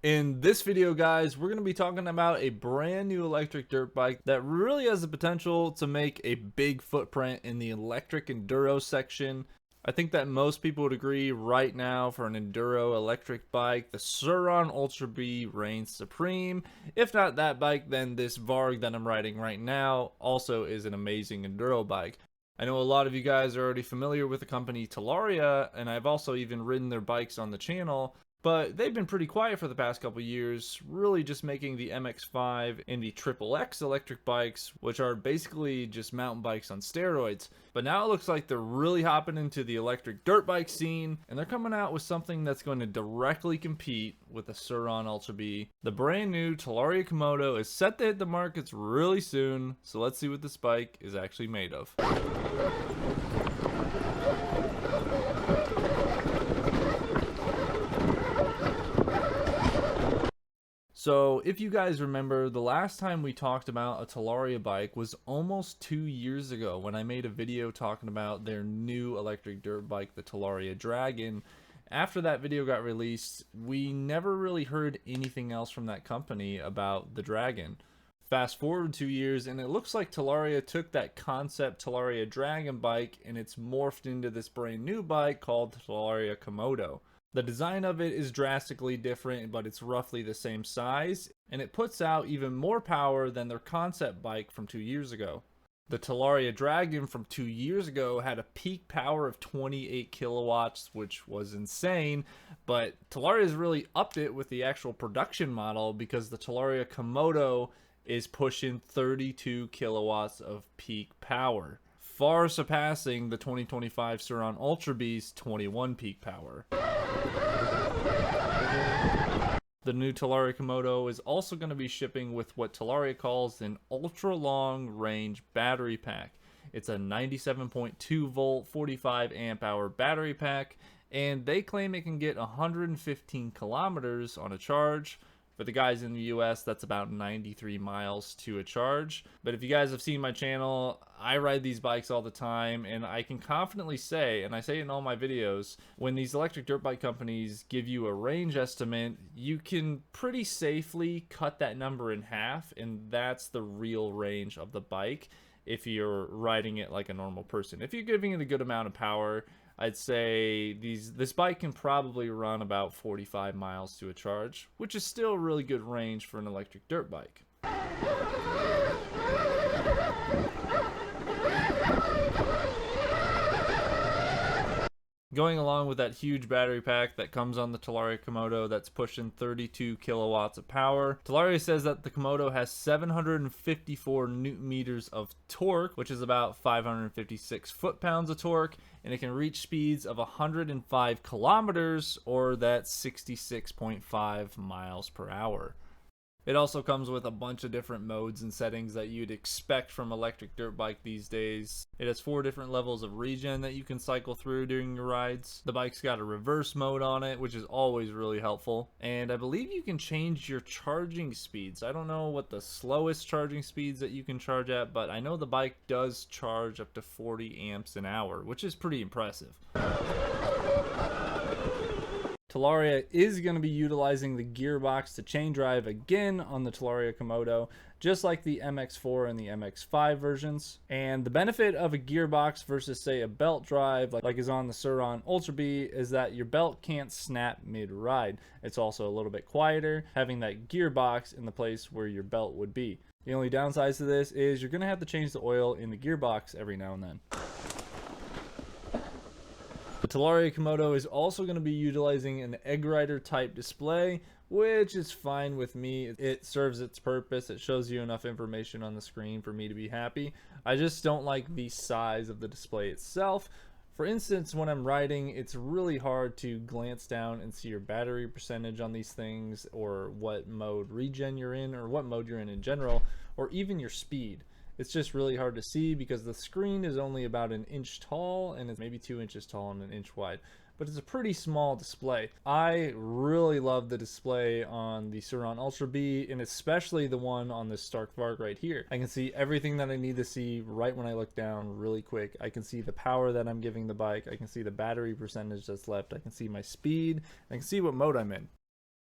In this video, guys, we're going to be talking about a brand new electric dirt bike that really has the potential to make a big footprint in the electric enduro section. I think that most people would agree right now for an enduro electric bike, the Sur-ron Ultra Bee reigns supreme. If not that bike, then this Varg that I'm riding right now also is an amazing enduro bike. I know a lot of you guys are already familiar with the company Talaria, and I've also even ridden their bikes on the channel. But they've been pretty quiet for the past couple years, really just making the MX-5 and the Triple X electric bikes, which are basically just mountain bikes on steroids. But now it looks like they're really hopping into the electric dirt bike scene, and they're coming out with something that's going to directly compete with the Sur-ron Ultra Bee. The brand new Talaria KOMODO is set to hit the markets really soon, so let's see what this bike is actually made of. So if you guys remember, the last time we talked about a Talaria bike was almost 2 years ago when I made a video talking about their new electric dirt bike, the Talaria Dragon. After that video got released, we never really heard anything else from that company about the Dragon. Fast forward 2 years and it looks like Talaria took that concept Talaria Dragon bike and it's morphed into this brand new bike called Talaria KOMODO. The design of it is drastically different, but it's roughly the same size, and it puts out even more power than their concept bike from 2 years ago. The Talaria Dragon from 2 years ago had a peak power of 28 kilowatts, which was insane, but Talaria has really upped it with the actual production model because the Talaria KOMODO is pushing 32 kilowatts of peak power, far surpassing the 2025 Sur-ron Ultra Bee's 21 peak power. The new Talaria KOMODO is also going to be shipping with what Talaria calls an ultra long range battery pack. It's a 97.2 volt 45 amp hour battery pack, and they claim it can get 115 kilometers on a charge. For the guys in the US, that's about 93 miles to a charge. But if you guys have seen my channel, I ride these bikes all the time, and I can confidently say, and I say it in all my videos, when these electric dirt bike companies give you a range estimate, you can pretty safely cut that number in half, and that's the real range of the bike if you're riding it like a normal person. If you're giving it a good amount of power, I'd say this bike can probably run about 45 miles to a charge, which is still a really good range for an electric dirt bike. Going along with that huge battery pack that comes on the Talaria KOMODO that's pushing 32 kilowatts of power, Talaria says that the KOMODO has 754 newton meters of torque, which is about 556 foot-pounds of torque, and it can reach speeds of 105 kilometers, or that's 66.5 miles per hour. It also comes with a bunch of different modes and settings that you'd expect from electric dirt bike these days. It has 4 different levels of regen that you can cycle through during your rides. The bike's got a reverse mode on it, which is always really helpful. And I believe you can change your charging speeds. I don't know what the slowest charging speeds that you can charge at, but I know the bike does charge up to 40 amps an hour, which is pretty impressive. Talaria is going to be utilizing the Gearbox to chain drive again on the Talaria KOMODO, just like the MX-4 and the MX-5 versions. And the benefit of a gearbox versus, say, a belt drive like is on the Sur-ron Ultra Bee is that your belt can't snap mid-ride. It's also a little bit quieter, having that gearbox in the place where your belt would be. The only downsides to this is you're going to have to change the oil in the gearbox every now and then. The Talaria KOMODO is also going to be utilizing an egg rider type display, which is fine with me. It serves its purpose. It shows you enough information on the screen for me to be happy. I just don't like the size of the display itself. For instance, when I'm riding, it's really hard to glance down and see your battery percentage on these things, or what mode regen you're in, or what mode you're in general, or even your speed. It's just really hard to see because the screen is only about an inch tall and it's maybe 2 inches tall and an inch wide, but it's a pretty small display. I really love the display on the Sur-ron Ultra Bee, and especially the one on this Stark Varg right here. I can see everything that I need to see right when I look down really quick. I can see the power that I'm giving the bike. I can see the battery percentage that's left. I can see my speed. I can see what mode I'm in.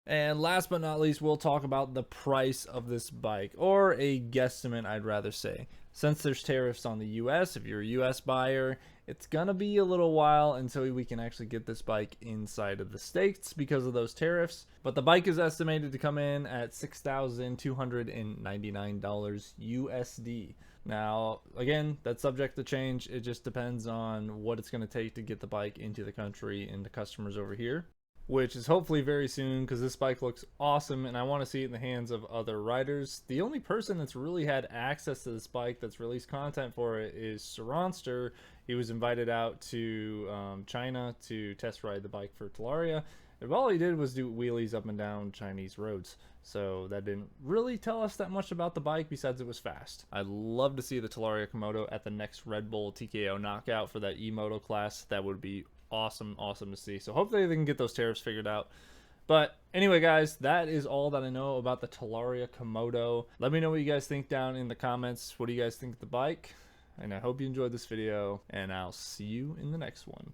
And last but not least, we'll talk about the price of this bike, or a guesstimate, I'd rather say. Since there's tariffs on the US, if you're a US buyer, it's gonna be a little while until we can actually get this bike inside of the States because of those tariffs. But the bike is estimated to come in at $6,299 USD. Now, again, that's subject to change. It just depends on what it's gonna take to get the bike into the country and the customers over here, which is hopefully very soon because this bike looks awesome and I want to see it in the hands of other riders. The only person that's really had access to this bike that's released content for it is Surron. He was invited out to China to test ride the bike for Talaria, and all he did was do wheelies up and down Chinese roads. So that didn't really tell us that much about the bike besides it was fast. I'd love to see the Talaria Komodo at the next Red Bull TKO knockout for that E-Moto class. That would be awesome to see. So hopefully they can get those tariffs figured out. But anyway, guys, that is all that I know about the Talaria Komodo. Let me know what you guys think down in the comments. What do you guys think of the bike? And I hope you enjoyed this video, and I'll see you in the next one.